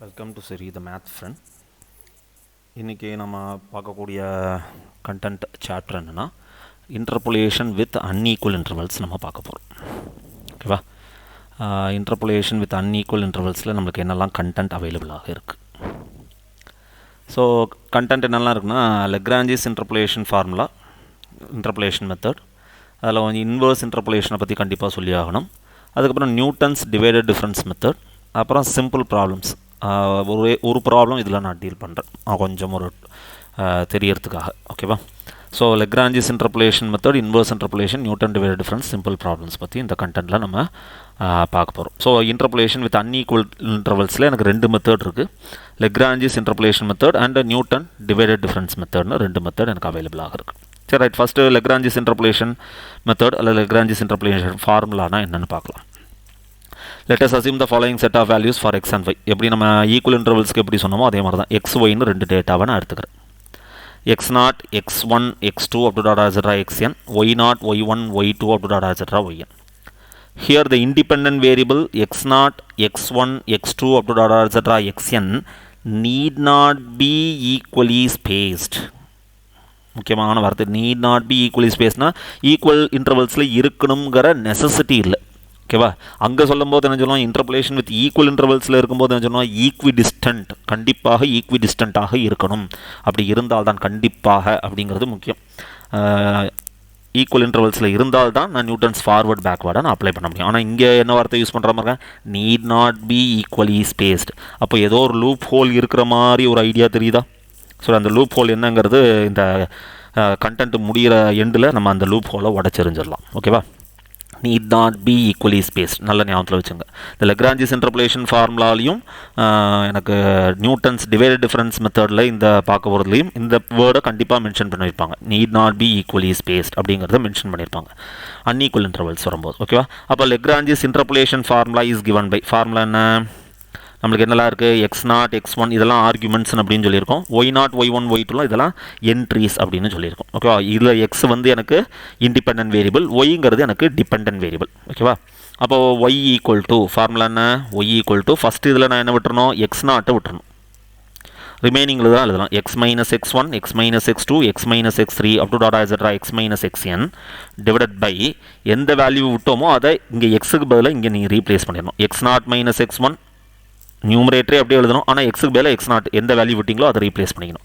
Welcome to சரி த math friend. இன்றைக்கி நம்ம பார்க்கக்கூடிய கண்டென்ட் சாப்டர் என்னென்னா இன்டர்பொலேஷன் வித் அன்ஈக்குவல் இன்டர்வல்ஸ் நம்ம பார்க்க போகிறோம். ஓகேவா? இன்டர்பொலேஷன் வித் அன்ஈக்குவல் இன்டர்வல்ஸில் நம்மளுக்கு என்னெல்லாம் கண்டென்ட் அவைலபிளாக இருக்குது. ஸோ கண்டென்ட் என்னெல்லாம் இருக்குன்னா Lagrange's interpolation formula, interpolation method, அதில் கொஞ்சம் இன்வர்ஸ் இன்டர்பொலேஷனை பற்றி கண்டிப்பாக சொல்லி ஆகணும். அதுக்கப்புறம் நியூட்டன்ஸ் டிவைடட் டிஃபரன்ஸ் மெத்தட், அப்புறம் சிம்பிள் ப்ராப்ளம்ஸ். ஒரு ப்ராப்ளம் இதில் நான் டீல் பண்ணுறேன் கொஞ்சம் ஒரு தெரியறதுக்காக. ஓகேவா? So Lagrange's interpolation method, inverse interpolation, Newton divided difference, simple problems பற்றி இந்த கண்டென்ட்டில் நம்ம பார்க்க போகிறோம். ஸோ இன்டர்பொலேஷன் வித் அன்ஈக்குவல் இன்டர்வல்ஸில் எனக்கு ரெண்டு மெத்தட் இருக்குது. Lagrange's interpolation method and Newton divided difference மெத்தட்னு ரெண்டு மெத்தட் எனக்கு அவைலபிளாக இருக்குது. சரி, right. First Lagrange's interpolation method அல்லது லெக்ரான்ஜிஸ் இன்டர்பொலேஷன் ஃபார்முலானா என்னென்னு பார்க்கலாம். Let us assume the following set of values for x and y. எப்படி நம்ம ஈக்குவல் இன்டர்வல்ஸ்க்கு எப்படி சொன்னோமோ அதே மாதிரி தான் எக்ஸ் ஒய்னு ரெண்டு டேட்டாவை நான் எடுத்துக்கிறேன். x0, x1, x2 up to dot etc. xn, y0, y1, y2 up to dot etc. yn. Here the independent variable x0, x1, x2 up to dot etc. xn need not be equally spaced. முக்கியமான வார்த்தை need not be equally spacedனா equal இன்டர்வல்ஸில் இருக்கணுங்கிற necessity இல்லை. ஓகேவா? அங்கே சொல்லும் போது என்ன சொல்லுவோம், இன்டர்பொலேஷன் வித் ஈக்குவல் இன்டர்வல்ஸில் இருக்கும்போது என்ன சொல்லுவோம், ஈக்வி டிஸ்டன்ட், கண்டிப்பாக ஈக்வி டிஸ்டண்ட்டாக இருக்கணும். அப்படி இருந்தால் தான், கண்டிப்பாக அப்படிங்கிறது முக்கியம். ஈக்குவல் இன்டர்வல்ஸில் இருந்தால் தான் நான் நியூட்டன்ஸ் ஃபார்வர்ட் பேக்வேர்டாக நான் அப்ளை பண்ண முடியும். ஆனால் இங்கே என்ன வார்த்தை யூஸ் பண்ணுற மாதிரி NEET not be equally spaced. அப்போ ஏதோ ஒரு லூப் ஹோல் இருக்கிற மாதிரி ஒரு ஐடியா தெரியுதா? ஸோ அந்த லூப் ஹோல் என்னங்கிறது இந்த கண்டென்ட் முடிகிற எண்டில் நம்ம அந்த லூப் ஹோலை உடச்செறிஞ்சிடலாம். ஓகேவா? need not be equally spaced. நல்ல ஞாபகத்தில் வச்சுங்க. இந்த லெக்ரான்ஜிஸ் இன்டர்பொலேஷன் ஃபார்முலாலையும் எனக்கு நியூட்டன்ஸ் டிவைடட் டிஃபரன்ஸ் மெத்தடில் இந்த பார்க்க போகிறதுலையும் இந்த வேர்டை கண்டிப்பாக மென்ஷன் பண்ணியிருப்பாங்க. need not be equally spaced அப்படிங்கிறத மென்ஷன் பண்ணியிருப்பாங்க அன்ஈக்குவல் இன்டர்வல்ஸ் வரும்போது. ஓகேவா? அப்போ Lagrange's interpolation formula is given by, formula என்ன நம்மளுக்கு என்னெல்லாம் இருக்குது, x0, x1 இதெல்லாம் ஆர்குமெண்ட்ஸ் அப்படின்னு சொல்லியிருக்கோம். y0, y1, y2லாம் இதெல்லாம் என்ட்ரிஸ் அப்படின்னு சொல்லியிருக்கோம். ஓகேவா? இதில் x வந்து எனக்கு இண்டிபெண்டன்ட் வேரியபிள், ஒய்ங்கிறது எனக்கு டிபெண்டன்ட் வேரியபிள். ஓகேவா? அப்போ y ஈக்குவல் டு ஃபார்முலா என்ன, y ஈக்குவல் டு ஃபஸ்ட்டு இதில் நான் என்ன விட்டுறணும், x0 விட்டுறணும். ரிமைனிங்கில் தான் எழுதலாம் x minus x1, x minus x2, x minus x3 up to dot etcetera x minus xn divided by எந்த வேல்யூ விட்டோமோ அதை இங்கே எக்ஸுக்கு பதிலாக இங்கே நீங்கள் ரீப்ளேஸ் பண்ணிடணும். x0 மைனஸ் x1 நியூமரேட்டரே அப்படியே எழுதணும். ஆனால் எக்ஸுக்கு மேலே x0 எந்த வேல்யூ விட்டிங்களோ அதை ரீப்ளேஸ் பண்ணிக்கணும்.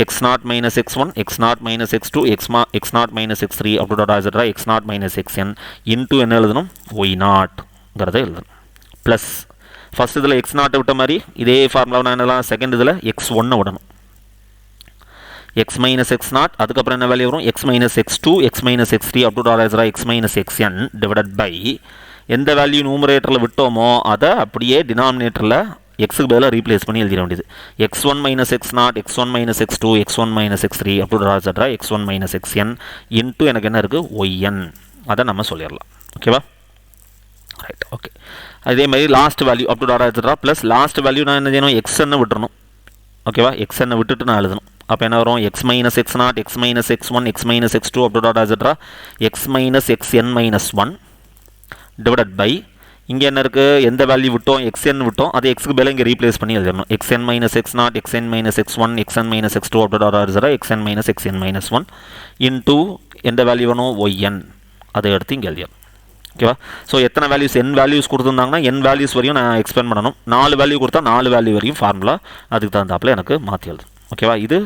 x0 minus x1, x0 minus x2, x0 minus x3 up to dot etcetera x0 minus xn into என்ன எழுதணும், y0ங்கிறத எழுதணும். ப்ளஸ் ஃபஸ்ட் இதில் x0 விட்ட மாதிரி இதே ஃபார்முலாவை நான் என்னலாம் செகண்ட் இதில் x1 விடணும். x மைனஸ் x0 அதுக்கப்புறம் என்ன வேல்யூ வரும், x minus x2, x minus x3 up to dot etcetera x minus xn divided by எந்த வேல்யூ நியூமரேட்டரில் விட்டோமோ அதை அப்படியே டினாமினேட்டரில் எக்ஸுக்கு பதிலாக ரீப்ளேஸ் பண்ணி எழுதிட வேண்டியது. x1 minus x0, x1 minus x2, x1 minus x3 up to dot etcetera x1 minus xn into எனக்கு என்ன இருக்குது, yn. அதை நம்ம சொல்லிடலாம். ஓகேவா? ரைட். ஓகே. அதே மாதிரி last value up to dot etcetera plus last value நான் என்ன செய்யணும், xn விட்டுறணும். ஓகேவா? xn விட்டுட்டு நான் எழுதணும். அப்போ என்ன வரும், x minus x0, x minus x1, x minus x2 up to dot etcetera x minus xn minus 1 divided by இங்கே என்ன இருக்குது, எந்த வேல்யூ விட்டோம், xn விட்டோம், அதை எக்ஸுக்கு மேலே இங்கே ரீப்ளேஸ் பண்ணி எழுதணும். xn minus x0, xn minus x1, xn minus x2 up to dot etcetera xn minus xn minus 1 into எந்த வேல்யூ வேணும், yn. அதை எடுத்து இங்கே எழுதிடணும். ஓகேவா? ஸோ எத்தனை வேல்யூஸ், n வேல்யூஸ் கொடுத்துருந்தாங்கன்னா n வேல்யூஸ் வரையும் நான் எக்ஸ்பேண்ட் பண்ணணும். 4 வேல்யூ கொடுத்தா 4 வேல்யூ வரையும் ஃபார்முலா அதுக்கு தகுந்தாப்பில் எனக்கு மாற்றி எழுதணும். ஓகேவா? இது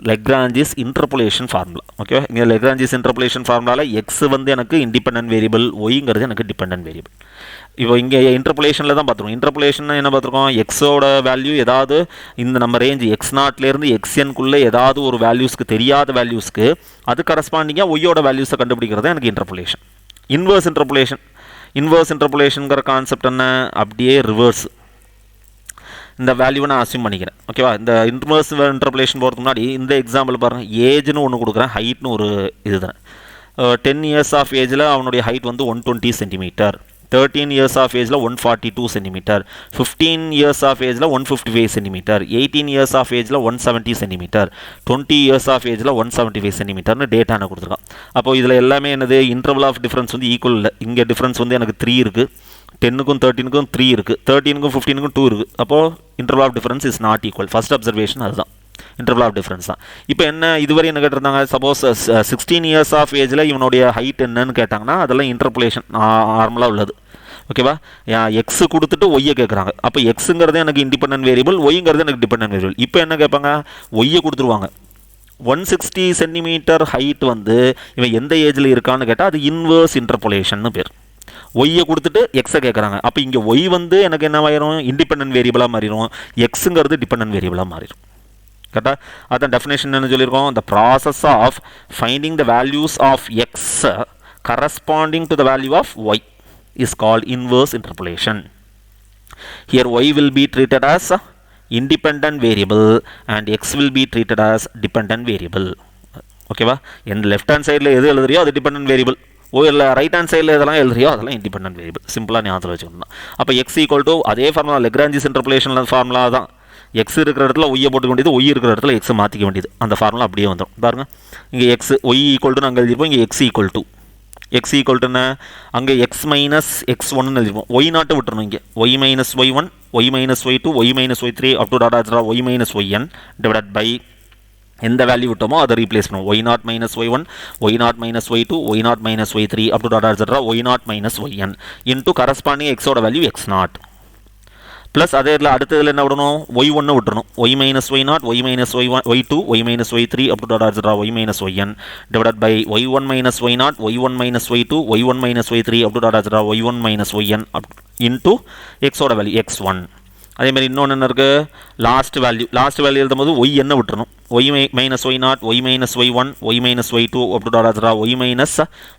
லெக்ரான்ஜிஸ் இன்டர்பொலேஷன் ஃபார்முலா. ஓகேவா? இங்கே லெக்ரான்ஜிஸ் இன்டர்பொலேஷன் ஃபார்முலாவில் எக்ஸ் வந்து எனக்கு இண்டிபெண்டன்ட் வேரியபிள், ஒய்ங்கிறது எனக்கு டிபெண்டன்ட் வேரியபிள். இப்போ இங்கே இன்டர்பொலேஷனில் தான் பார்த்துருக்கோம். இன்டர்பொலேஷன் என்ன பார்த்துருக்கோம், எக்ஸோட வேல்யூ ஏதாவது இந்த நம்ம ரேஞ்ச் x0லேருந்து xnக்குள்ளே ஏதாவது ஒரு வேல்யூஸ்க்கு தெரியாத வேல்யூஸ்க்கு அது கரஸ்பாண்டிங்காக ஒய்யோட வேல்யூஸை கண்டுபிடிக்கிறது எனக்கு இன்டர்பொலேஷன். இன்வர்ஸ் இன்டர்பொலேஷன், இன்வர்ஸ் இன்டர்பொலேஷனுங்கிற கான்செப்ட் என்ன, அப்படியே ரிவர்ஸ் இந்த வேல்யூவை நான் அஸ்யூம் பண்ணிக்கிறேன். ஓகேவா? இந்த இன்வர்ஸ் இன்டர்பொலேஷன் போகிறதுக்கு முன்னாடி இந்த எக்ஸாம்பிள் பாருங்கள். ஏஜ்னு ஒன்று கொடுக்குறேன், ஹைட்னு ஒரு இது தானே. 10 இயர்ஸ் ஆஃப் ஏஜில் அவனுடைய ஹைட் வந்து 120 சென்டிமீட்டர், 13 இயர்ஸ் ஆஃப் ஏஜில் 142 சென்டிமீட்டர், 15 இயர்ஸ் ஆஃப் ஏஜில் 155 சென்டிமீட்டர், 18 இயர்ஸ் ஆஃப் ஏஜில் 170 சென்டிமீட்டர், 20 இயர்ஸ் ஆஃப் ஏஜில் 175 சென்டிமீட்டர்னு டேட்டா எனக்கு கொடுத்துருக்கான். அப்போ இதில் எல்லாமே என்னது, இன்டர்வல் ஆஃப் டிஃப்ரென்ஸ் வந்து ஈக்குவல் இல்லை. இங்கே டிஃப்ரென்ஸ் வந்து எனக்கு 3 இருக்குது. 10க்கும் 13க்கும் 3 இருக்குது, 13க்கும் 15க்கும் 2 இருக்குது. அப்போது interval of difference is not equal. First observation அதுதான், இன்டர்வல் ஆஃப் டிஃபரன்ஸ் தான். இப்போ என்ன இதுவரை என்ன கேட்டிருந்தாங்க, சப்போஸ் 16 இயர்ஸ் ஆஃப் ஏஜில் இவனுடைய ஹைட் என்னன்னு கேட்டாங்கன்னா அதெல்லாம் இன்டர்போலேஷன் நார்மலாக உள்ளது. ஓகேவா? எக்ஸு கொடுத்துட்டு ஒய்யை கேட்குறாங்க. அப்போ எக்ஸுங்கிறது எனக்கு இண்டிபெண்டன்ட் வேரியபிள், ஒய்ங்கிறது எனக்கு டிபெண்டன்ட் வேரியபிள். இப்போ என்ன கேட்பாங்க, ஒய்யை கொடுத்துருவாங்க. 160 சென்டிமீட்டர் ஹைட் வந்து இவன் எந்த ஏஜில் இருக்கான்னு கேட்டால் அது இன்வர்ஸ் இன்டர்போலேஷன் பேர். ஒய்யை கொடுத்துட்டு எக்ஸை கேட்குறாங்க. அப்போ இங்கே ஒய் வந்து எனக்கு என்ன ஆயிரும், இண்டிபெண்டன்ட் வேரியபிளாக மாறிடும், எக்ஸுங்கிறது டிபெண்டன்ட் வேரியபிளாக மாறிடும். கரெக்டாக? அதான் டெஃபினேஷன் என்ன சொல்லியிருக்கோம், the process of finding the values of x corresponding to the value of y is called inverse interpolation. Here y will be treated as independent variable and x will be treated as dependent variable. ஓகேவா? என் left hand சைடில் எது எழுதுறியோ அது dependent variable, இல்லை right hand சைடில் எதெல்லாம் எழுதுறியோ அதெல்லாம் independent variable. சிம்பிளாக ஞாபகத்தில் வச்சுக்கணும். அப்போ எக்ஸ் ஈக்குவல் டு அதே ஃபார்முலா, லெக்ராஞ்சிஸ் இன்டர்போலேஷன் ஃபார்முலா தான். எக்ஸ் இருக்கிற இடத்துல ஒய்யை போட்டுக்க வேண்டியது, ஒய் இருக்கிற இடத்துல எக்ஸை மாற்றிக்க வேண்டியது. அந்த ஃபார்முலா அப்படியே வந்துடும். பாருங்கள், இங்கே எக்ஸ் ஒய் ஈக்குவல் டு நாங்கள் எழுதியிருப்போம், இங்கே x equal to x equal டுன்னு அங்கே எக்ஸ் மைனஸ் எக்ஸ் ஒன்னு எழுதிருப்போம். ஒய் நாட்டை விட்டுறணும். இங்கே y minus y one, y minus y two, y minus y three up to dot ஆச்சுரா y minus y n divide by எந்த வேல்யூ விட்டோமோ அதை ரீப்ளேஸ் பண்ணுவோம். Y naught minus y one, y naught minus y two, y naught minus y three up to dot ஆச்சுரா y naught minus y n into corresponding எக்ஸோட value x naught. Plus அதே இதில் அடுத்ததில் என்ன விடணும், ஒய் ஒன்று விட்டுறணும். Y minus y naught, y minus y one, y two, y minus y three up to dot ஆச்சுரா y minus y n divide by y one minus y naught, y one minus y two, y one minus y three up to dot ஆச்சுரா y one minus y n into எக்ஸோட value x one. அதேமாதிரி இன்னொன்று என்ன இருக்குது, last value எழுதும்போது y என்ன விட்டுறணும். Y minus y naught, y minus y one, y minus y two up to dot ஆச்சுரா y minus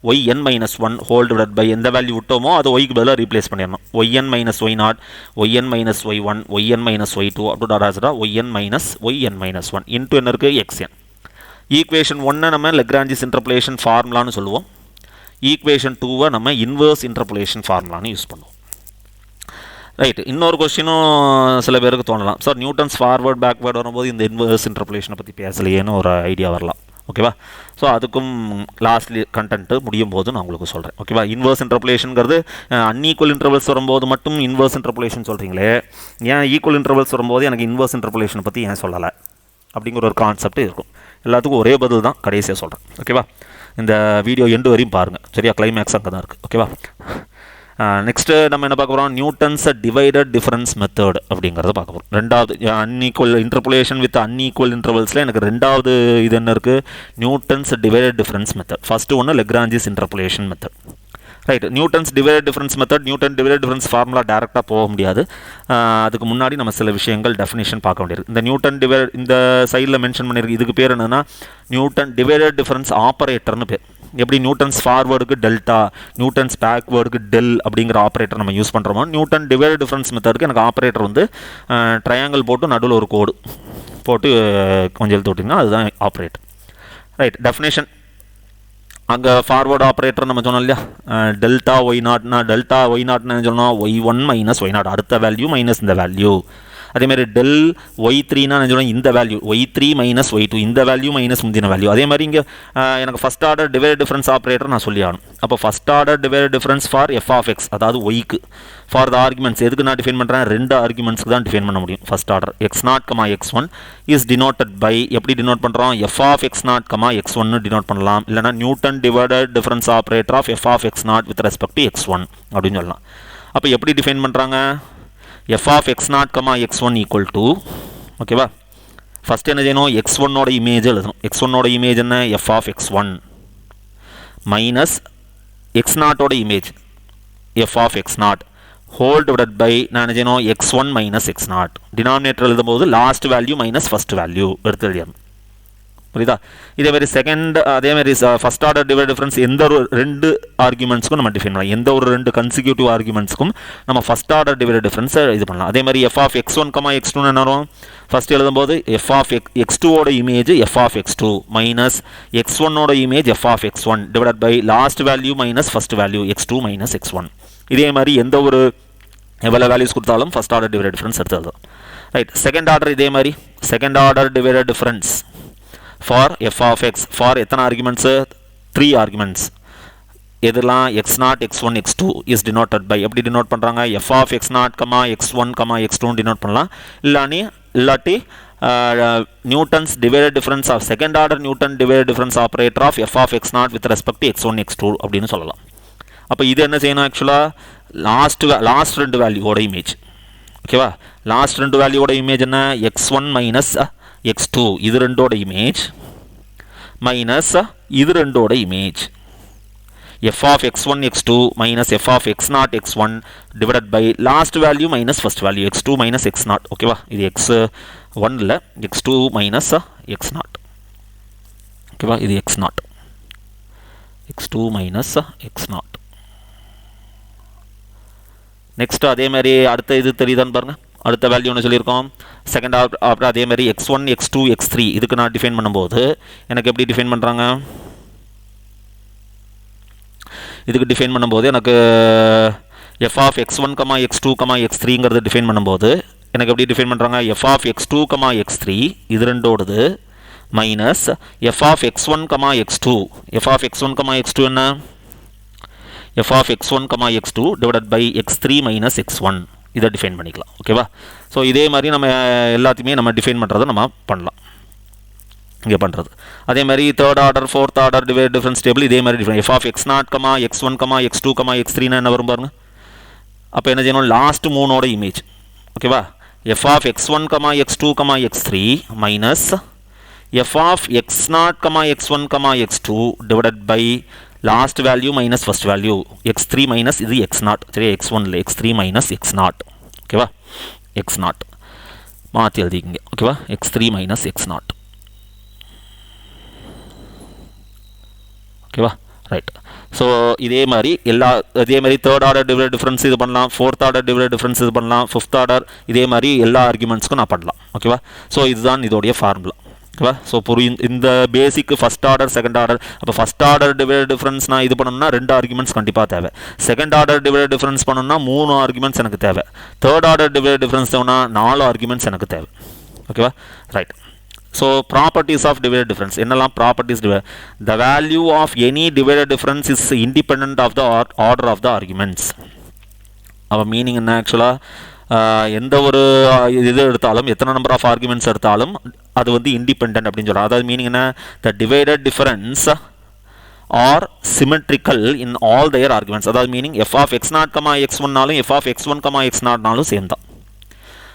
y n minus one whole divide by எந்த வேல்யூ விட்டோமோ அது ஒய்க்கு பதிலாக ரீப்ளேஸ் பண்ணிடணும். Y n minus y naught, y n minus y one, y n minus y two up to dot ஆச்சுரா y n minus one into என்ன இருக்குது X என். Equation ஒன்னை நம்ம லெக்ராஞ்சிஸ் இன்டர்போலேஷன் ஃபார்முலான்னு சொல்லுவோம். ஈக்குவேஷன் டூவை நம்ம இன்வர்ஸ் இன்டர்போலேஷன் ஃபார்முலான்னு யூஸ் பண்ணுவோம். Right, இன்னொரு கொஸ்டினும் சில பேருக்கு தோணலாம், சார் நியூட்டன்ஸ் ஃபார்வர்ட் பேக்வேர்டு வரும்போது இந்த இன்வர்ஸ் இன்டர்போலேஷனை பற்றி பேசலையேன்னு ஒரு ஐடியா வரலாம். ஓகேவா? ஸோ அதுக்கும் லாஸ்ட்லி கண்டென்ட்டு முடியும் போது நான் உங்களுக்கு சொல்கிறேன். ஓகேவா? இன்வர்ஸ் இன்டர்போலேஷனுங்கிறது அன்ஈக்குவல் இன்டர்வல்ஸ் வரும்போது மட்டும் இன்வர்ஸ் இன்டர்போலேஷன் சொல்கிறீங்களே, ஏன் ஈக்குவல் இன்டர்வல்ஸ் வரும்போது எனக்கு இன்வர்ஸ் இன்டர்போலேஷனை பற்றி ஏன் சொல்லலை அப்படிங்கிற ஒரு கான்செப்ட் இருக்கும். எல்லாத்துக்கும் ஒரே பதில் தான் கடைசியாக சொல்கிறேன். ஓகேவா? இந்த வீடியோ எண்டு வரையும் பாருங்கள். சரியா? கிளைமேக்ஸ் அங்கே தான் இருக்குது. ஓகேவா? நெக்ஸ்ட்டு நம்ம என்ன பார்க்க போகிறோம், நியூட்டன்ஸ் டிவைடட் டிஃபரன்ஸ் மெத்தட் அப்படிங்கிறத பார்க்க போகிறோம். ரெண்டாவது அன்ஈக்குவல் இன்டர்போலேஷன் வித் அன்ஈக்குவல் இன்டர்வல்ஸில் எனக்கு ரெண்டாவது இது என்ன இருக்குது, Newton's divided difference method. First ஒன்று Lagrange's interpolation method. Right, Newton's divided difference method, Newton divided difference formula டேரெக்டாக போக முடியாது. அதுக்கு முன்னாடி நம்ம சில விஷயங்கள் டெஃபினிஷன் பார்க்க வேண்டியது. இந்த நியூட்டன் டிவைட் இந்த சைடில் மென்ஷன் பண்ணியிருக்கு, இதுக்கு பேர் என்னென்னா நியூட்டன் டிவைடட் டிஃபரன்ஸ் ஆப்பரேட்டர்னு பேர். எப்படி நியூட்டன்ஸ் ஃபார்வேர்டுக்கு டெல்டா, நியூட்டன்ஸ் பேக்வேர்டுக்கு டெல் அப்படிங்கிற ஆப்ரேட்டர் நம்ம யூஸ் பண்ணுறோமோ, நியூட்டன் டிவைடட் டிஃபரன்ஸ் மெத்தடுக்கு எனக்கு ஆப்ரேட்டர் வந்து ட்ரையாங்கிள் போட்டு நடுவில் ஒரு கோடு போட்டு கொஞ்சம் எழுத்து விட்டிங்கன்னா அதுதான் ஆப்ரேட்டர். ரைட், டெஃபினேஷன் அங்கே ஃபார்வர்டு ஆப்ரேட்டர் நம்ம சொன்னோம் இல்லையா, டெல்டா ஒய் நாட்னா டெல்டா ஒய் நாட்னு சொன்னோம், y one minus y naught அடுத்த வேல்யூ மைனஸ் இந்த வேல்யூ. அதேமாதிரி டெல் ஒய் த்ரீனா நான் சொல்லுவேன் இந்த value y three minus y two இந்த வேல்யூ மைனஸ் முந்தின வேல்யூ. அதே மாதிரி இங்கே எனக்கு first order divide difference operator நான் சொல்லி ஆகணும். அப்போ first order divide difference for f of x, அதாவது ஒய்க்கு ஃபார் த ஆர்குமெண்ட்ஸ் எதுக்கு நான் டிஃபைன் பண்ணுறேன், ரெண்டு ஆர்குமெண்ட்ஸ்க்கு தான் டிஃபைன் பண்ண முடியும். First order x naught comma x one is denoted by, எப்படி டினோட் பண்ணுறோம், f of x naught comma x ஒன்னு டினோட் பண்ணலாம், இல்லைனா Newton divided difference operator of f of x naught with respect to x one அப்படின்னு சொல்லலாம். அப்போ எப்படி define பண்ணுறாங்க, f of x naught comma x1 equal to, ஓகேவா, ஃபஸ்ட் என்ன செய்யணும், x1 ஓட இமேஜ் எழுதணும். x1 ஓட இமேஜ் என்ன, f of x1 minus x0 ஓட image f of x0 whole divided by நான் என்ன செய்யணும், x1 மைனஸ் x0. டினாமினேட்டர் எழுதும்போது last value minus first value எடுத்து எழுதிடணும். புரியுதா? இதேமாதிரி செகண்ட் அதேமாதிரி ஃபஸ்ட் ஆர்டர் டிவைட் டிஃபரன்ஸ் எந்த ஒரு ரெண்டு ஆர்குமெண்ட்ஸ்க்கும் நம்ம டிஃபைன் பண்ணலாம். எந்த ஒரு ரெண்டு கன்சிக்யூட்டிவ் ஆர்குமெண்ட்ஸ்க்கும் நம்ம ஃபஸ்ட் ஆர்டர் டிவைட் டிஃபரன்ஸை இது பண்ணலாம். அதே மாதிரி f of x one comma x டூன்னு என்ன வரும், ஃபஸ்ட் எழுதும்போது எஃப் ஆஃப் எக்ஸ் டூவோட image f of x two minus x ஒன்னோட image f of x one divide by last value minus first value x two minus x one. இதே மாதிரி எந்த ஒரு எவ்வளோ வேல்யூஸ் கொடுத்தாலும் ஃபஸ்ட் ஆர்டர் டிவைட் டிஃபரன்ஸ் எடுத்து. Right, second order இதே மாதிரி second order divide difference for f of x for எத்தனை ஆர்குமெண்ட்ஸு, 3 ஆர்குமெண்ட்ஸ் எதெல்லாம் x0 x1 x2 is denoted by எப்படி டினோட் பண்ணுறாங்க f of x0 x1 x2 denote பண்ணலாம் இல்லாட்டி Newton's divided difference of second order Newton divided difference operator of f of x0 with respect to x1 x2 அப்படின்னு சொல்லலாம். அப்போ இது என்ன செய்யணும் ஆக்சுவலாக லாஸ்ட் ரெண்டு வேல்யூவோட இமேஜ் ஓகேவா. லாஸ்ட் ரெண்டு வேல்யூவோட இமேஜ் என்ன x1 மைனஸ் x2 இது ரெண்டோட இமேஜ் மைனஸ் இது ரெண்டோட image f of x1 x2 minus f of x0 x1 divided by last value minus first value x2 minus x0 ஓகேவா. இது x1 இல்லை x2 minus x0 ஓகேவா. இது x0 x2 minus x0. Next அதே மாதிரி அடுத்த இது தெரியுதான்னு பாருங்க. அடுத்த வேல்யூ ஒன்று சொல்லியிருக்கோம் செகண்ட் ஆர்டர் அதே மாதிரி x1 x2 x3 இதுக்கு நான் டிஃபைன் பண்ணும்போது எனக்கு எப்படி டிஃபைன் பண்ணுறாங்க இதுக்கு டிஃபைன் பண்ணும்போது எனக்கு f of x1, x2, x3ங்கிறது define பண்ணும்போது எனக்கு எப்படி டிஃபைன் பண்ணுறாங்க f of x2, x3 இது ரெண்டோடது minus f of x1, x2 f of x1, x2 என்ன f of x1, x2 divided by x3 minus x1 இதை டிஃபைன் பண்ணிக்கலாம் ஓகேவா. ஸோ இதே மாதிரி நம்ம எல்லாத்தையுமே நம்ம டிஃபைன் பண்ணுறதை நம்ம பண்ணலாம் இங்கே பண்ணுறது. அதே மாதிரி third order fourth order divide difference table இதே மாதிரி define f of x0, x1, x2, x3 என்ன வரும் பாருங்க. அப்போ என்ன செய்யணும் லாஸ்ட் மூணோட இமேஜ் ஓகேவா. f of x1, x2, x3 minus f of x0, x1, x2 divided by last value minus first value x3 minus இது x0 சரி x1 இல்லை x3 மைனஸ் x0 ஓகேவா. x0 மாற்றி எழுதிக்கிங்க ஓகேவா. x3 மைனஸ் x0 ஓகேவா right. So இதே மாதிரி அதே மாதிரி தேர்ட் ஆர்டர் டிவைட் டிஃபரன்ஸ் இது பண்ணலாம் ஃபோர்த் ஆர்டர் டிவைட் டிஃபரன்ஸ் இது பண்ணலாம் ஃபிஃப்த் ஆர்டர் இதே மாதிரி எல்லா ஆர்குமெண்ட்ஸ்க்கும் நான் பண்ணலாம் ஓகேவா. ஸோ இதுதான் இதோடைய ஃபார்முலா ஓகேவா. ஸோ இந்த பேசிக்கு ஃபஸ்ட் ஆர்டர் செகண்ட் ஆர்டர் அப்போ ஃபஸ்ட் ஆர்டர் டிவைட் டிஃபரன்ஸ் நான் இது பண்ணணும்னா ரெண்டு ஆர்குமெண்ட்ஸ் கண்டிப்பாக தேவை. செகண்ட் ஆர்டர் டிவைட் டிஃபரன்ஸ் பண்ணணும்னா 3 ஆர்குமெண்ட்ஸ் எனக்கு தேவை. தேர்ட் ஆர்டர் டிவைட் டிஃபரன்ஸ் தேவைன்னா 4 ஆர்குமெண்ட்ஸ் எனக்கு தேவை ஓகேவா right. So properties of divided difference என்னெல்லாம் properties the value of any divided difference is independent of the order of the arguments. அவ meaning என்ன ஆக்சுவலாக எந்த ஒரு இது எடுத்தாலும் எத்தனை நம்பர் ஆஃப் ஆர்குமெண்ட்ஸ் எடுத்தாலும் அது வந்து இண்டிபெண்ட் அப்படின்னு சொல்கிறாங்க. அதாவது மீனிங் என்ன the divided difference are symmetrical in all their arguments. அதாவது meaning f of x0, x1 நாலும் f of x1, x0 நாலும் சேம் தான்.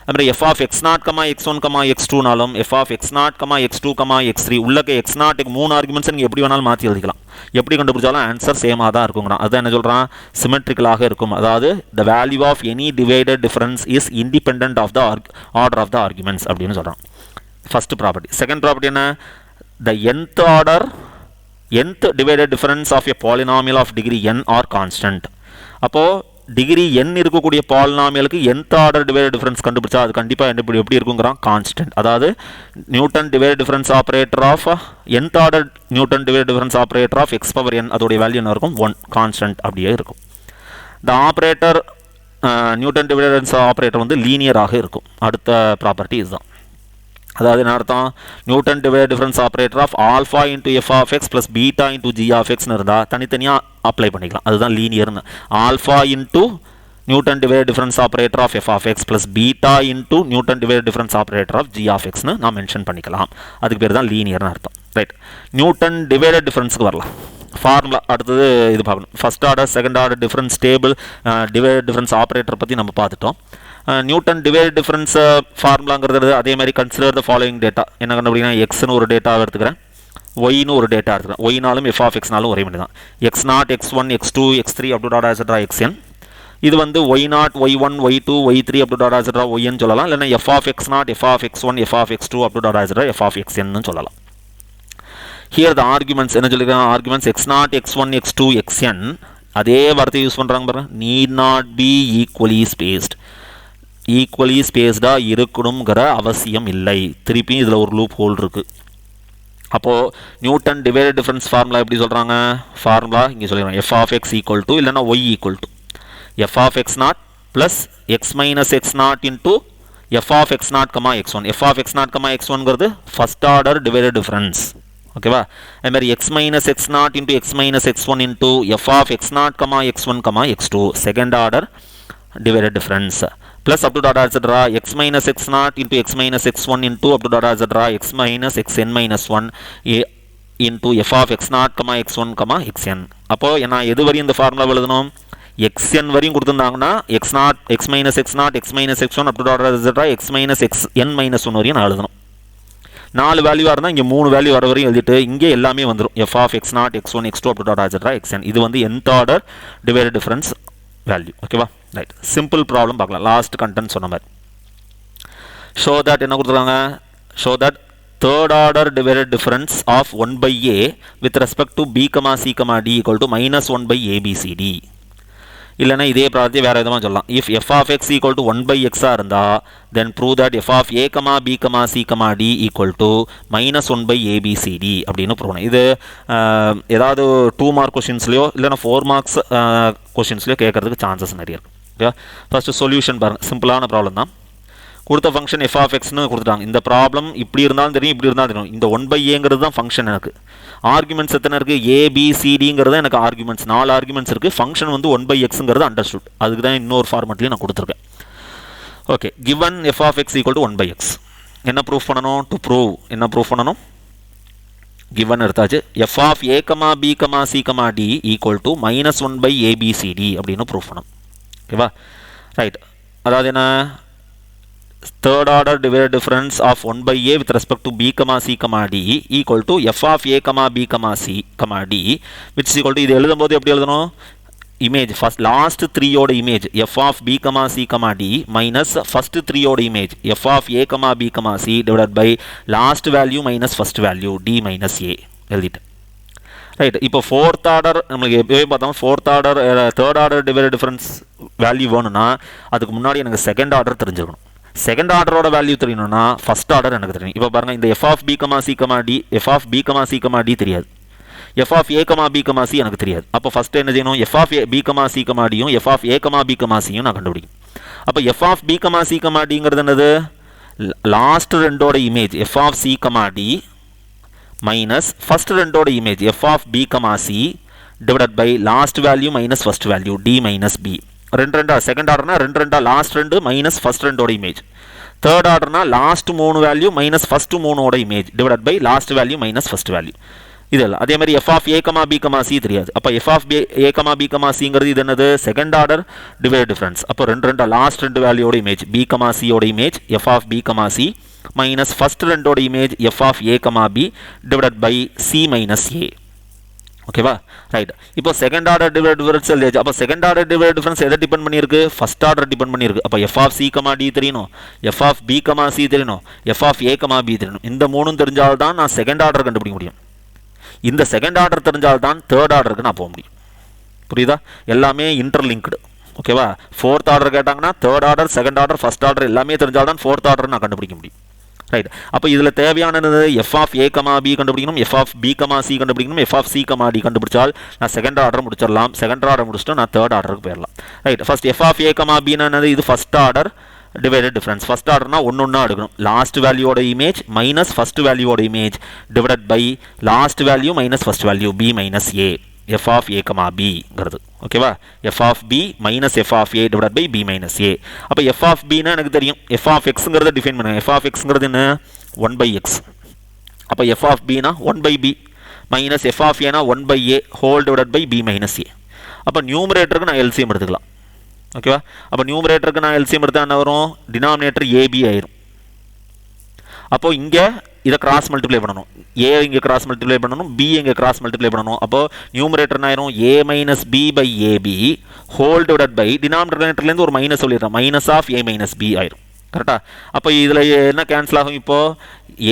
அப்புறம் f of x0, x1, x2 நாலும் f of x0, x2, x3 உள்ளக்க x0க்கு 3 ஆர்குமெண்ட்ஸ் நீங்கள் எப்படி வேணாலும் மாற்றி எழுதிக்கலாம். எப்படி கண்டுபிடிச்சாலும் ஆன்சர் சேமாக தான் இருக்குங்கிறான். அதுதான் என்ன சொல்கிறான் சிமெட்ரிக்கலாக இருக்கும். அதாவது the value of any divided difference is independent of the order of the arguments அப்படின்னு சொல்கிறான். First property. செகண்ட் ப்ராப்பர்ட்டி என்ன the nth divided difference of a polynomial of degree n are constant. அப்போது டிகிரி n இருக்கக்கூடிய பாலினாமியலுக்கு nth order divide difference கண்டுபிடிச்சா அது கண்டிப்பாக எப்படி இருக்குங்கிறான் கான்ஸ்டன்ட். அதாவது Newton divide difference operator of nth order Newton divide difference operator of x power n அதோடைய வேல்யூ என்ன இருக்கும் 1 கான்ஸ்டன்ட் அப்படியே இருக்கும். The operator Newton divide difference operator வந்து லீனியராக இருக்கும். அடுத்த ப்ராப்பர்ட்டி இதுதான். அதாவது என்ன அர்த்தம் Newton divide difference operator of alpha into f of x plus beta into G of எக்ஸ்னு இருந்தால் தனித்தனியாக அப்ளை பண்ணிக்கலாம். அதுதான் லீனியர்னு. Alpha into Newton divide difference operator of f of x plus beta into Newton divide difference operator of g of எக்ஸ்னு நான் mention பண்ணிக்கலாம். அதுக்கு பேர் தான் லீனியர்னு அர்த்தம் ரைட். நியூட்டன் டிவைடட் டிஃபரன்ஸுக்கு வரலாம். ஃபார்முலா அடுத்தது இது பார்க்கணும். First order second order difference table divide difference operator பற்றி நம்ம பார்த்துட்டோம். நியூட்டன் டிவைட் டிஃபரன்ஸ் ஃபார்முலாங்கிறது அதே மாதிரி கன்சிடர் த ஃபாலோயிங் டேட்டா என்ன கண்டுபிடிங்கன்னா எக்ஸ்னு ஒரு டேட்டாவை எடுத்துக்கிறேன் ஒய்னு ஒரு டேட்டா எடுத்துக்கிறேன். ஒய்னாலும் எஃப் ஆஃப் எக்ஸ்னாலும் ஒரே மாதிரி தான். x0 x1 x2 x3 up to dot etcetera xn. இது வந்து y0 y1 y2 y3 up to dot etcetera yn சொல்லலாம். இல்லைன்னா f of x0 f of x1 f of x2 up to dot etcetera f of xn சொல்லலாம். Here the arguments என்ன சொல்லியிருக்காங்க arguments x0 x1 x2 xn அதே வார்த்தை use பண்ணுறாங்க பாருங்க. NEET not be equally ஸ்பேஸ்டாக இருக்கணுங்கிற அவசியம் இல்லை. திருப்பியும் இதில் ஒரு லூப் ஹோல் இருக்குது. அப்போது நியூட்டன் டிவைடட் டிஃபரன்ஸ் ஃபார்முலா எப்படி சொல்கிறாங்க ஃபார்முலா இங்கே சொல்லிடுறாங்க f of x equal to இல்லைனா y equal to f of x naught plus x minus x naught into f of x naught comma x one. F of x naught comma x ஒன்ங்கிறது first order divided difference ஓகேவா? அதுமாதிரி x minus x naught into x minus x one into f of x naught comma x one comma x two second order divided difference plus up to dot etcetera x minus x naught into x minus x one into up to dot etcetera x minus x n minus one into f of x naught comma x one comma x n. அப்போது நான் எது வரையும் இந்த formula எழுதணும்? xn வரையும் கொடுத்துருந்தாங்கன்னா x naught x minus x naught x minus x one up to dot etcetera x minus x n minus one வரையும் நான் எழுதணும். 4 வேல்யூவாக இருந்தால் இங்கே 3 வேல்யூ வர வரையும் எழுதிட்டு இங்கே எல்லாமே வந்துடும். F of x naught x one x two up to dot etcetera x n. இது வந்து nth order divided difference value. ஓகேவா? ரைட். சிம்பிள் ப்ராப்ளம் பார்க்கலாம். லாஸ்ட் கண்டென்ட் சொன்ன மாதிரி. ஷோ தட் என்ன கொடுத்துருக்காங்க? Show that third order divided difference of 1 by a with respect to b comma c comma d equal to minus 1 by abcd. இல்லைனா இதே ப்ராப்ளத்தை வேறு விதமாக சொல்லலாம். If f of x equal to 1 by எக்ஸாக இருந்தால் then prove that f of A comma B comma C comma D equal to minus 1 by ABCD அப்படின்னு prove பண்ணணும். இது ஏதாவது 2 மார்க் கொஷின்ஸ்லையோ இல்லைனா 4 மார்க்ஸ் கொஷின்ஸ்லையோ கேட்கறதுக்கு சான்சஸ் நிறைய இருக்குது. ஓகே, ஃபஸ்ட்டு சொல்யூஷன் பாருங்கள். சிம்பிளான ப்ராப்ளம் தான். கொடுத்த ஃபங்க்ஷன் எஃப் ஆஃப் எக்ஸ்னு கொடுத்துட்டாங்க. இந்த ப்ராப்ளம் இப்படி இருந்தாலும் தெரியும், இப்படி இருந்தாலும் தெரியும். இந்த 1 பை ஏங்கிறது தான் ஃபங்க்ஷன். எனக்கு ஆர்குமெண்ட்ஸ் எத்தனை இருக்குது? ஏபிசிடிங்கிறது எனக்கு ஆர்குமெண்ட்ஸ் 4 ஆர்குமெண்ட்ஸ் இருக்குது. ஃபங்க்ஷன் வந்து 1 பை எக்ஸுங்கிறது அண்டர்ஸ்டுட். அதுக்கு தான் இன்னொரு ஃபார்மெட்லையும் நான் கொடுத்துருக்கேன். Okay, given f of x equal to 1 by x. என்ன ப்ரூஃப் பண்ணணும்? டு ப்ரூவ் என்ன ப்ரூஃப் பண்ணணும்? கிவன் எடுத்தாச்சு. F of A comma B comma C comma D equal to minus 1 by ABCD அப்படின்னு ப்ரூஃப் பண்ணணும். ஓகேவா? ரைட். அதாவது என்ன? third order divided difference of 1 by a with respect to b comma c comma d equal to f of a comma b comma c comma d which is equal to இது எழுதும்போது எப்படி எழுதணும்? Image first last 3 ஓட image f of b comma c comma d minus first 3 ஓட image f of a comma b comma c divided by last value minus first value d minus a எழுதிட்டேன். Right. இப்போ fourth order நம்மளுக்கு எப்போவே பார்த்தோம். Fourth order third order divided difference value வேணும்னா அதுக்கு முன்னாடி எனக்கு second order தெரிஞ்சுக்கணும். செகண்ட் ஆர்டரோட வேல்யூ தெரியணும்னா ஃபர்ஸ்ட் ஆர்டர் எனக்கு தெரியும். இப்போ பாருங்கள், இந்த F of b comma C comma d f of b comma C comma d தெரியாது. F of A comma B comma c எனக்கு தெரியாது. அப்போ ஃபஸ்ட்டு என்ன செய்யணும்? F of b comma C comma டியும் f of A comma B comma சியும் நான் கண்டுபிடிக்கும். அப்போ f of b comma C comma டிங்கிறது என்னது? லாஸ்ட் ரெண்டோட image f of C comma d minus first ரெண்டோட image f of b comma c divided by last value minus first value d minus b. ரெண்டா second ஆர்டர்னா ரெண்டா last ரெண்டு minus first ரெண்டோட image. Third ஆர்டர்னா last 3 value minus first 3ஓட image divide by last value minus first value. இதெல்லாம் அதே மாதிரி f of A comma B comma c தெரியாது. அப்போ f of A comma B comma சிங்கிறது இது என்னது? Second order divide difference. அப்போ ரெண்டா லாஸ்ட் 2 வேல்யூவோட இமேஜ் பி கமா சியோட image f of b comma c minus first ரெண்டோட image f of A comma b divide by c minus a. ஓகேவா? Right. இப்போ செகண்ட் ஆர்டர் டிவைட் டிஃபரன்ஸ் எழுதியாச்சு. அப்போ second order divide difference எதை depend பண்ணியிருக்கு? First order depend பண்ணியிருக்கு. அப்போ f of C comma d தெரியணும், f of b comma c தெரியணும், f of A comma b தெரியணும். இந்த 3 தெரிஞ்சால்தான் நான் செகண்ட் ஆர்டர் கண்டுபிடிக்க முடியும். இந்த செகண்ட் ஆர்டர் தெரிஞ்சால்தான் தேர்ட் ஆர்டருக்கு நான் போக முடியும். புரியுதா? எல்லாமே இன்டர்லிங்க்டு. ஓகேவா? ஃபோர்த் ஆர்டர் கேட்டாங்கன்னா third order, second order, first order எல்லாமே தெரிஞ்சால்தான் ஃபோர்த் ஆர்டர் நான் கண்டுபிடிக்க முடியும். ரைட். அப்போ இதில் தேவையானது f of A comma b கண்டுபிடிக்கணும், f of b comma c கண்டுபிடிக்கணும், f of C comma d கண்டுபிடிச்சால் நான் செகண்ட் ஆர்டர் முடிச்சிடலாம். செகண்ட் ஆர்டர் முடிச்சுட்டு நான் தேர்ட் ஆர்டருக்கு போயிடலாம். Right. First f of A comma பின்னா என்னது? இது first order divided difference. First ஆர்டர்னா ஒன்று எடுக்கணும். லாஸ்ட் வேல்யூவோட இமேஜ் மைனஸ் ஃபர்ஸ்ட் வேல்யூவோட image divided by last value minus first value b minus a f of A comma பிங்கிறது. ஓகேவா? F of b minus f of a divide by b minus a. அப்போ f of பின்னா எனக்கு தெரியும். F of எக்ஸுங்கிறத define பண்ணுங்க. F of எக்ஸுங்கிறது என்ன? 1 by x. அப்போ எஃப் ஆஃப் பினா 1 by b minus f of ஏனா 1 by a whole divide by b minus a. அப்போ நியூமரேட்டருக்கு நான் எல்சிஎம் எடுத்துக்கலாம். ஓகேவா? அப்போ நியூமரேட்டருக்கு நான் எல்சிஎம் எடுத்தால் என்ன வரும்? டினாமினேட்டர் ஏபி ஆயிரும். அப்போ இங்கே இதை கிராஸ் மல்டிப்ளை பண்ணணும். ஏ இங்கே கிராஸ் மல்டிப்ளை பண்ணணும், பி இங்கே கிராஸ் மல்டிப்ளை பண்ணணும். அப்போ நியூமரேட்டர் என்ன ஆயிரும்? A minus b by a b whole divide by டினாமினேட்டர்லேருந்து ஒரு மைனஸ் சொல்லிடுறேன், minus of a minus b ஆயிரும். கரெக்டா? அப்போ இதில் என்ன கேன்சல் ஆகும்? இப்போது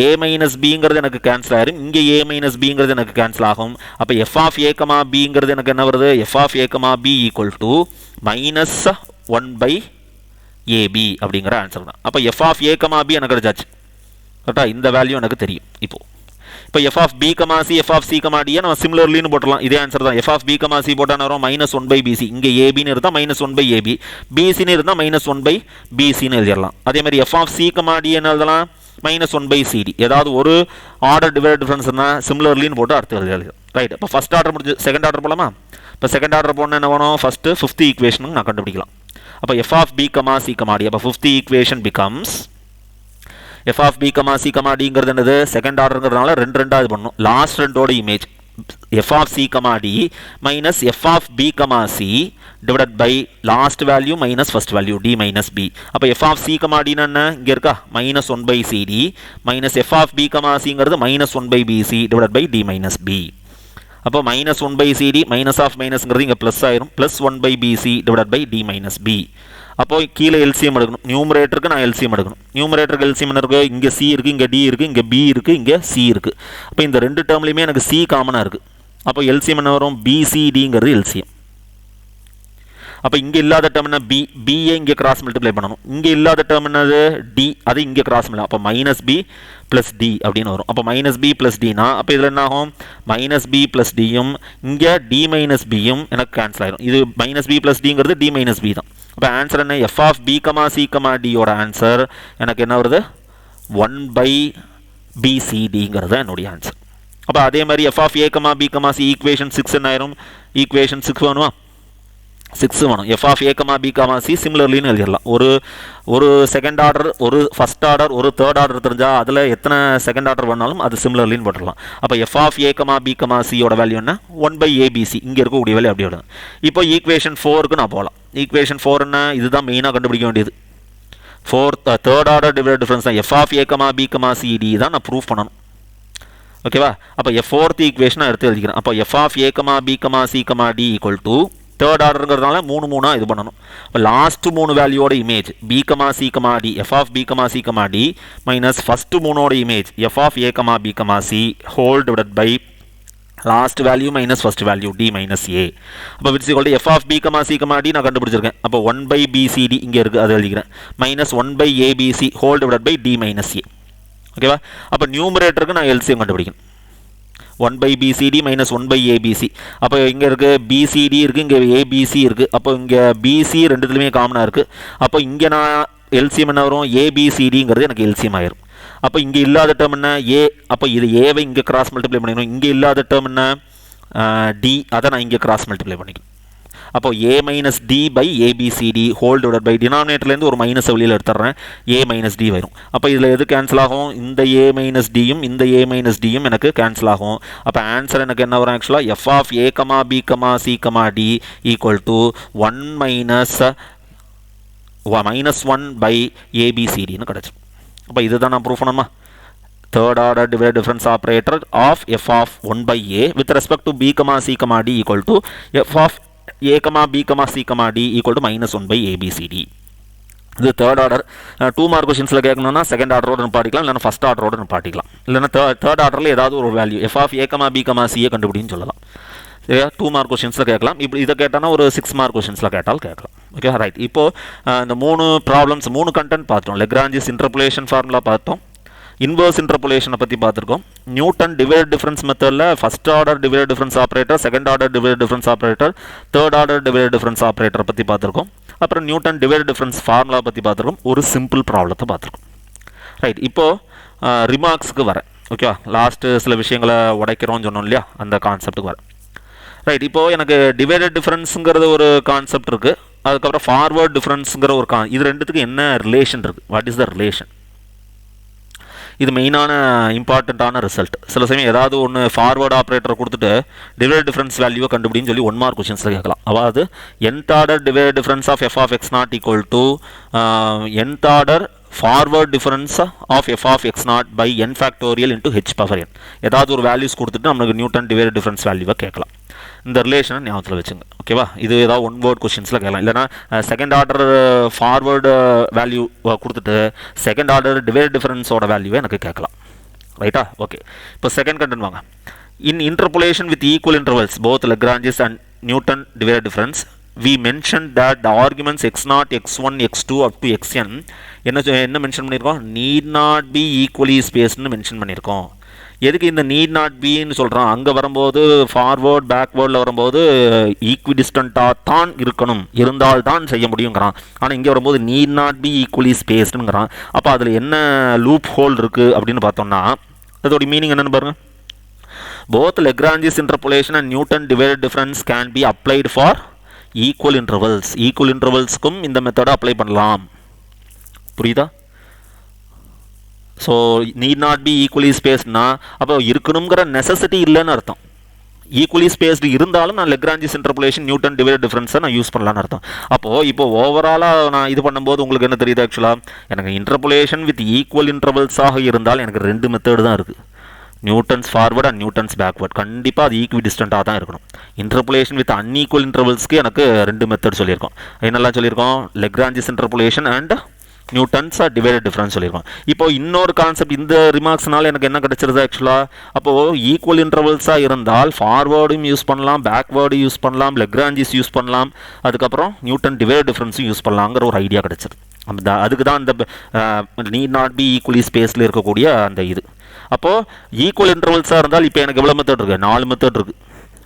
ஏ மைனஸ் பிங்கிறது எனக்கு கேன்சல் ஆயிரும், இங்கே ஏ மைனஸ் பிங்கிறது எனக்கு கேன்சல் ஆகும். அப்போ எஃப் ஆஃப் ஏ கமா பிங்கிறது எனக்கு என்ன வருது? F of A comma b equal to minus 1 by a b அப்படிங்கிற ஆன்சர் தான். அப்போ f of A comma b எனக்கு கிடைச்சாச்சு. கரெக்டா? இந்த வேல்யூ எனக்கு தெரியும். இப்போ f of b comma c f of C comma டியை நம்ம சிமிலர்லின்னு போட்டலாம். இதே ஆன்சர் தான். F of b comma c போட்டால் வரும் மைனஸ் 1 பை பிசி. இங்கே ஏபின்னு இருந்தால் மைனஸ் 1 பை ஏபி, பிசின்னு இருந்தால் மைனஸ் 1 பை பிசின்னு எழுதிடலாம். அதே மாதிரி f of C comma D என்ன எழுதலாம்? Minus 1 by C D. ஏதாவது ஒரு ஆர்டர் டிவைட் டிஃபரன்ஸ்னா சிமிலர்லின்னு போட்டு அடுத்து எழுதி. ரைட், இப்போ ஃபஸ்ட் ஆர்டர் முடிஞ்சு செகண்ட் ஆர்டர் போகலாமா? இப்போ செகண்ட் ஆர்டர் போனால் என்ன வேணும்? ஃபஸ்ட்டு ஃபிஃப்த் ஈக்குவேஷனுக்கு நான் கண்டுபிடிக்கலாம். அப்போ f of b comma C comma d. அப்போ fifth equation becomes f of b comma C comma டிங்கிறது என்னது? செகண்ட் ஆர்டருங்கிறதுனால ரெண்டா இது பண்ணணும். லாஸ்ட் ரெண்டோட image f of C comma d minus f of b comma c divided by last value minus first value d minus b. அப்போ f of C comma டின்னு என்ன இங்கே இருக்கா? Minus 1 by c d minus f of b comma சிங்கிறது minus 1 by b c divided by d minus b. அப்போ minus 1 by c d minus of மைனஸ்ங்கிறது இங்கே plus ஆயிரும். Plus 1 by b c divided by d minus b. அப்போ கீழே எல்சிஎம் எடுக்கணும். நியூமரேட்டருக்கு நான் LCM எடுக்கணும். நியூமரேட்டருக்கு LCM என்ன இருக்குது? இங்கே சி இருக்குது, இங்கே டி இருக்குது, இங்கே பி இருக்குது, இங்கே சி இருக்குது. அப்போ இந்த ரெண்டு டேர்ம்லையுமே எனக்கு சி காமனாக இருக்குது. அப்போ எல்சிஎம் என்ன வரும்? பிசிடிங்கிறது எல்சிஎம். அப்போ இங்கே இல்லாத டேர்ம் என்ன? பி. பிஏ இங்கே கிராஸ் மல்டிப்ளை பண்ணணும். இங்கே இல்லாத டேர்ம் என்னது? டி. அது இங்கே கிராஸ் மல்டிப்ளை. அப்போ மைனஸ் பி ப்ளஸ் டி அப்படின்னு வரும். அப்போ மைனஸ் பி ப்ளஸ் டினா அப்போ இதில் என்ன ஆகும்? மைனஸ் பி ப்ளஸ் டியும் இங்கே டி மைனஸ் பியும் எனக்கு கேன்சல் ஆயிடும். இது மைனஸ் பி ப்ளஸ் டிங்கிறது டி மைனஸ் பி தான். அப்போ ஆன்சர் என்ன? F of b comma C comma டியோட ஆன்சர் எனக்கு என்ன வருது? 1 பை பிசிடிங்கிறது என்னுடைய ஆன்சர். அப்போ அதே மாதிரி f of A comma B comma c equation 6 என்ன ஆயிரும்? ஈக்குவேஷன் 6 வேணுமா? 6 வேணும். F of A comma B comma c சிமிலர்லின்னு எழுதிடலாம். ஒரு செகண்ட் ஆர்டர், ஒரு ஃபஸ்ட் ஆர்டர், ஒரு தேர்ட் ஆர்டர் தெரிஞ்சால் அதில் எத்தனை செகண்ட் ஆர்டர் பண்ணாலும் அது சிமிலர்லின்னு போட்டுடலாம். அப்போ f of A comma B comma சியோட வேல்யூ என்ன? 1 பை ஏபிசி. இங்கே இருக்கக்கூடிய வேல்யூ அப்படி விடுங்க. இப்போ ஈக்குவேஷன் 4க்கு நான் போகலாம். ஈக்குவேஷன் 4 என்ன? இதுதான் மெயினாக கண்டுபிடிக்க வேண்டியது. தேர்ட் ஆர்டர் டிவைட் டிஃபரன்ஸ் தான் f of A comma B comma C D தான் நான் ப்ரூவ் பண்ணணும். ஓகேவா? அப்போ ஃபோர்த் ஈக்குவேஷனை எடுத்து எழுதிக்கிறேன். அப்போ f of A comma B comma C comma D equal to third ஆர்டருங்கிறதுனால 3 இது பண்ணணும். இப்போ லாஸ்ட் 3 வேல்யூவோட image b comma C comma d f of b comma C comma d minus first 3ஓட image f of A comma B comma c whole divided by last value minus first value d minus a. அப்போ விட்ஸ் equal to f of b comma C comma D நான் கண்டுபிடிச்சிருக்கேன். அப்போ 1 by PCT இங்கே இருக்குது, அதை எழுதிக்கிறேன். Minus 1 by a b c whole divided by d minus a. ஓகேவா? அப்போ நியூமரேட்டருக்கு நான் எல்சிஎம் கண்டுபிடிக்கணும். 1 by BCD minus 1 by ABC. அப்போ இங்கே இருக்குது BCD இருக்குது, இங்கே ABC இருக்குது. அப்போ இங்கே BC ரெண்டுத்துலையுமே காமனாக இருக்குது. அப்போ இங்கே நான் எல்சிஎம் என்ன வரும்? ABCDங்கிறது எனக்கு எல்சிஎம் ஆயிரும். அப்போ இங்கே இல்லாத டேர்ம் என்ன? ஏ. அப்போ இது ஏவை இங்கே கிராஸ் மல்டிப்ளை பண்ணிக்கணும். இங்கே இல்லாத டேர்ம் என்ன? டி. அதை நான் இங்கே கிராஸ் மல்டிப்ளை பண்ணிக்கணும். அப்போ a minus d by a b c d whole divide by டினாமினேட்டர்லேருந்து ஒரு மைனஸ் வெளியில் எடுத்துறேன். ஏ மைனஸ் டி வரும். அப்போ இதில் எது கேன்சல் ஆகும்? இந்த ஏ மைனஸ் டியும் இந்த ஏ மைனஸ் டியும் எனக்கு கேன்சல் ஆகும். அப்போ ஆன்சர் எனக்கு என்ன வரும்? ஆக்சுவலாக f of A comma B comma C comma D equal to 1 minus 1 by ஏபிசிடின்னு கிடச்சிடும். அப்போ இதுதான் நான் ப்ரூவ் பண்ணணுமா? third order divided difference operator of f of 1 by a with respect to b comma c comma d equal to f of a comma b comma c comma d equal to minus 1 by abcd. இது third order. 2 mark கொஷின்ஸில் கேட்கணும்னா second ஆர்டரோடு நிப்பாட்டிக்கலாம், இல்லைனா first ஆர்டரோடு நிப்பாட்டிக்கலாம். இல்லைனா third ஆர்டரில் ஏதாவது ஒரு value f of A comma B comma சிஏ கண்டுபிடின்னு சொல்லலாம். சரியா? 2 மார்க் கொஷின்ஸில் கேட்கலாம். இப்போ இதை கேட்டானா ஒரு 6 மார்க் கொஷின்ஸில் கேட்டால் கேட்கலாம். Okay right. இப்போது இந்த 3 ப்ராப்ளம்ஸ் 3 கண்டென்ட் பார்த்தோம். லெக்ராஞ்சிஸ் இன்டர்போலேஷன் ஃபார்முலா பார்த்தோம், இன்வர்ஸ் இன்டர்போலேஷனை பற்றி பார்த்துருக்கோம், நியூட்டன் டிவைட் டிஃபரன்ஸ் மெத்தடில் first order divide difference operator, second order divide difference operator, third order divide difference operator பற்றி பார்த்துருக்கோம். அப்புறம் நியூட்டன் டிவைட் டிஃபரன்ஸ் ஃபார்முலா பற்றி பார்த்துருக்கோம், ஒரு சிம்பிள் ப்ராப்ளத்தை பார்த்துருக்கோம். ரைட். இப்போது ரிமார்க்ஸுக்கு வரேன். ஓகேவா? லாஸ்ட்டு சில விஷயங்களை உடைக்கிறோம்னு சொன்னோம் இல்லையா, அந்த கான்செப்ட்டுக்கு வரேன். ரைட். இப்போது எனக்கு டிவைடட் டிஃபரன்ஸுங்கிறது ஒரு கான்செப்ட் இருக்குது, அதுக்கப்புறம் ஃபார்வர்ட் டிஃபரன்ஸுங்கிற ஒரு இது ரெண்டுத்துக்கு என்ன ரிலேஷன் இருக்குது? What is the relation? இது மெயினான இம்பார்ட்டண்ட்டான ரிசல்ட். சில சமயம் ஏதாவது ஒன்று ஃபார்வர்ட் ஆப்ரேட்டரை கொடுத்துட்டு டிவைட் டிஃபரன்ஸ் வேல்யூவை கண்டுபிடின்னு சொல்லி 1 மார்க் கொஷின்ஸில் கேட்கலாம். அதாவது nth order divide difference of f of x naught equal to nth order forward difference of f of x naught by n factorial into h power n. ஏதாவது ஒரு values கொடுத்துட்டு நம்மளுக்கு Newton divide difference வேல்யூவை கேட்கலாம். இந்த ரிலேஷனை ஞாபகத்தில் வச்சுங்க. ஓகேவா? இது ஏதாவது 1 வேர்ட் கொஷின்ஸில் கேட்கலாம். இல்லைனா செகண்ட் ஆர்டர் ஃபார்வர்டு வேல்யூ கொடுத்துட்டு செகண்ட் ஆர்டர் டிவைட் டிஃபரன்ஸோட வேல்யூவை எனக்கு கேட்கலாம். ரைட்டா? ஓகே. இப்போ செகண்ட் கண்டென்ட் வாங்க. In interpolation with equal intervals both Lagrange's and Newton divide difference we mentioned that the arguments x0, x1, x2 up to xn என்ன mention பண்ணியிருக்கோம்? need not be equally spaced mention பண்ணியிருக்கோம். எதுக்கு இந்த need not பின்னு சொல்கிறோம்? அங்கே வரும்போது forward பேக்வேர்டில் வரும்போது ஈக்விடிஸ்டண்ட்டாக தான் இருக்கணும், இருந்தால்தான் செய்ய முடியுங்கிறான். ஆனால் இங்கே வரும்போது நீட் நாட் பி ஈக்குவலி ஸ்பேஸ்டுங்கிறான். அப்போ அதில் என்ன லூப் ஹோல் இருக்குது அப்படின்னு பார்த்தோம்னா அதோட மீனிங் என்னென்னு பாருங்கள். Both Lagrange's interpolation and Newton divided difference can be applied for equal intervals. Equal intervalsக்கும் இந்த மெத்தடை அப்ளை பண்ணலாம். புரியுதா? So need not be equally ஸ்பேஸ்னா அப்போ இருக்கணுங்கிற நெசசிட்டி இல்லைன்னு அர்த்தம். ஈக்குவலி ஸ்பேஸ்டு இருந்தாலும் நான் லெக்ராஞ்சிஸ் இன்டர்போலேஷன் நியூட்டன் டிவைடட் டிஃபரன்ஸை நான் யூஸ் பண்ணலான்னு அர்த்தம். அப்போது இப்போ ஓவராலாக நான் இது பண்ணும்போது உங்களுக்கு என்ன தெரியுது? ஆக்சுவலாக எனக்கு இன்டர்போலேஷன் வித் ஈக்குவல் இன்டர்வல்ஸாக இருந்தால் எனக்கு 2 மெத்தடு தான் இருக்குது. Newton's forward and Newton's backward. கண்டிப்பாக அது ஈக்வி டிஸ்டண்ட்டாக தான் இருக்கணும். இன்டர்போலேஷன் வித் அன்ஈக்குவல் இன்டர்வல்ஸ்க்கு எனக்கு 2 மெத்தட் சொல்லியிருக்கோம். என்னெல்லாம் சொல்லியிருக்கோம்? Lagrange's interpolation and Newton's divided difference சொல்லியிருக்கோம். இப்போ இன்னொரு கான்செப்ட் இந்த ரிமார்க்ஸ்னால எனக்கு என்ன கிடைச்சிருது? ஆக்சுவலாக அப்போது ஈக்குவல் இன்டர்வல்ஸாக இருந்தால் ஃபார்வேர்டும் யூஸ் பண்ணலாம், பேக்வேர்டும் யூஸ் பண்ணலாம், லெக்ராஞ்சிஸ் யூஸ் பண்ணலாம், அதுக்கப்புறம் நியூட்டன் டிவைடட் டிஃபரன்ஸும் யூஸ் பண்ணலாங்கிற ஒரு ஐடியா கிடைச்சிது. அந்த அதுக்கு தான் அந்த நீட் நாட் பி ஈக்குவலி ஸ்பேஸில் இருக்கக்கூடிய அந்த இது. அப்போது ஈக்குவல் இன்டர்வல்ஸாக இருந்தால் இப்போ எனக்கு எவ்வளோ மெத்தட் இருக்குது? 4 மெத்தட் இருக்குது.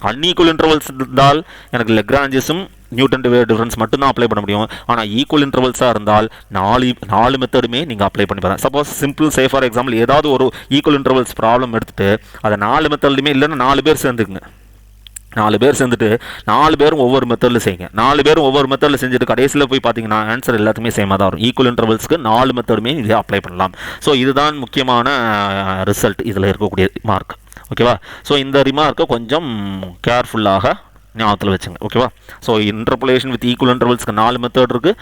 அன்ஈக்குவல் இன்டர்வல்ஸ் இருந்தால் எனக்கு லெக்ராஞ்சிஸும் நியூட்டன் டிவைடட் டிஃபரன்ஸ் மட்டும்தான் அப்ளை பண்ண முடியும். ஆனால் ஈக்குவல் இன்டர்வல்ஸாக இருந்தால் 4 மெத்தடுமே நீங்கள் அப்ளை பண்ணி பாருங்கள். Suppose simple say for example ஏதாவது ஒரு ஈக்குவல் இன்டர்வல்ஸ் ப்ராப்ளம் எடுத்துகிட்டு அதை 4 மெத்தட்லையுமே இல்லைன்னா 4 பேர் சேர்ந்துக்குங்க. 4 பேர் சேர்ந்துட்டு 4 பேரும் ஒவ்வொரு மெத்தடில் செய்யுங்க. 4 பேரும் ஒவ்வொரு மெத்தடில் செஞ்சுட்டு கடைசியில் போய் பார்த்தீங்கன்னா ஆன்சர் எல்லாத்துக்குமே சேமாக தான் வரும். ஈக்குவல் இன்டர்வல்ஸ்க்கு 4 மெத்தடுமே இதை அப்ளை பண்ணலாம். ஸோ இதுதான் முக்கியமான ரிசல்ட் இதில் இருக்கக்கூடிய மார்க். ஓகேவா? ஸோ இந்த ரிமார்க்கை கொஞ்சம் கேர்ஃபுல்லாக ஞாபகத்தில் வச்சுங்க. ஓகேவா? ஸோ இன்டர்போலேஷன் வித் ஈக்குவல் இன்டர்வல்ஸ்க்கு 4 மெத்தட் இருக்குது.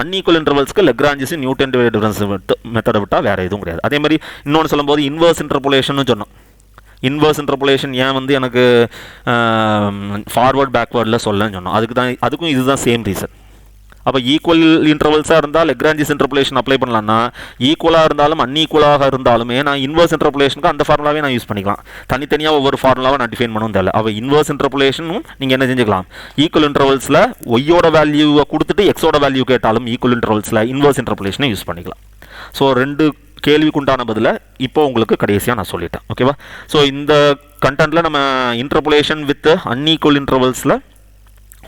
அன்ஈக்குவல் இன்டர்வல்ஸ்க்கு லெக்ராஞ்சிஸ் நியூட்டன் டிவைடட் டிஃபரன்ஸ் மெத்தடை விட்டால் வேறு எதுவும் கிடையாது. அதே மாதிரி இன்னொன்று சொல்லும்போது இன்வர்ஸ் இன்டர்போலேஷன் சொன்னோம். இன்வர்ஸ் இன்டர்போலேஷன் ஏன் வந்து எனக்கு ஃபார்வர்ட் பேக்வேர்டில் சொல்லன்னு சொன்னோம். அதுக்கும் இதுதான் சேம் ரீசன். அப்போ ஈக்குவல் இன்டர்வல்ஸாக இருந்தால் லெக்ராஞ்சிஸ் இன்டர்போலேஷன் அப்ளை பண்ணலாம்னா ஈக்குவலாக இருந்தாலும் அன்ஈக்குவலாக இருந்தாலுமே நான் இன்வர்ஸ் இன்டர்போலேஷனுக்கு அந்த ஃபார்முலாவே நான் யூஸ் பண்ணிக்கலாம். தனித்தனியாக ஒவ்வொரு ஃபார்முலாவை நான் டிஃபைன் பண்ணவும் தேவை. அப்போ இன்வர்ஸ் இன்டர்போலேஷனும் நீங்கள் என்ன செஞ்சுக்கலாம்? ஈக்குவல் இன்டர்வல்ஸில் ஒய்யோட வேல்யூவை கொடுத்துட்டு எக்ஸோட வேல்யூ கேட்டாலும் ஈக்குவல் இன்டர்வல்ஸில் இன்வர்ஸ் இன்டர்போலேஷனை யூஸ் பண்ணிக்கலாம். ஸோ 2 கேள்விக்குண்டான பதிலை இப்போ உங்களுக்கு கடைசியாக நான் சொல்லிட்டேன். ஓகேவா? ஸோ இந்த கண்டென்ட்டில் நம்ம இன்டர்போலேஷன் வித் அன்ஈக்குவல் இன்டர்வல்ஸில்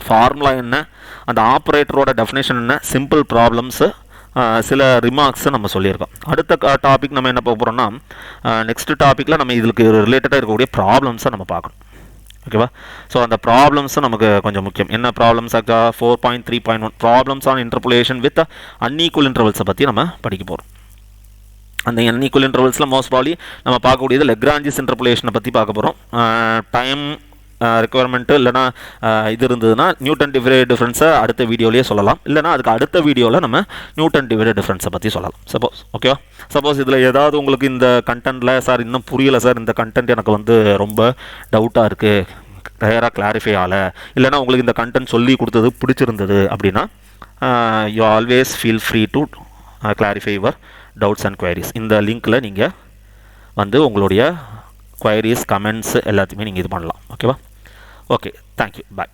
ஃபார்முலா என்ன, அந்த ஆப்ரேட்டரோட டெஃபினேஷன் என்ன, சிம்பிள் ப்ராப்ளம்ஸு, சில ரிமார்க்ஸை நம்ம சொல்லியிருக்கோம். அடுத்த டாபிக் நம்ம என்ன பார்க்க போகிறோம்னா நெக்ஸ்ட் டாப்பிக்கில் நம்ம இதுக்கு ரிலேட்டடாக இருக்கக்கூடிய ப்ராப்ளம்ஸை நம்ம பார்க்கணும். ஓகேவா? ஸோ அந்த ப்ராப்ளம்ஸும் நமக்கு கொஞ்சம் முக்கியம். என்ன problems? 4.3.1 problems on interpolation with unequal இன்டர்வல்ஸை பற்றி நம்ம படிக்க போகிறோம். அந்த அன்ஈக்குவல் இன்டர்வல்ஸில் மோஸ்ட் ப்ராபப்லி நம்ம பார்க்கக்கூடியது லெக்ராஞ்சிஸ் இன்டர்போலேஷனை பற்றி பார்க்க போகிறோம். டைம் ரெக்குவயர்மெண்ட்டு இல்லைனா இது இருந்ததுன்னா நியூட்டன் டிவைடட் டிஃபரன்ஸை அடுத்த வீடியோலேயே சொல்லலாம். இல்லைனா அதுக்கு அடுத்த வீடியோவில் நம்ம நியூட்டன் டிவைடட் டிஃபரன்ஸை பற்றி சொல்லலாம். ஓகேவா? சப்போஸ் இதில் ஏதாவது உங்களுக்கு இந்த கண்டென்ட்டில் சார் இன்னும் புரியலை சார், இந்த கண்டென்ட் எனக்கு வந்து ரொம்ப டவுட்டாக இருக்குது, கிளியராக கிளாரிஃபை ஆகலை, இல்லைனா உங்களுக்கு இந்த கண்டென்ட் சொல்லி கொடுத்தது பிடிச்சிருந்தது அப்படின்னா you always feel free to clarify your doubts and queries. இந்த லிங்க்கில் நீங்கள் வந்து உங்களுடைய குவரிஸ், கமெண்ட்ஸ் எல்லாத்தையுமே நீங்கள் இது பண்ணலாம். ஓகேவா? ஓகே, தேங்க்யூ, பாய்.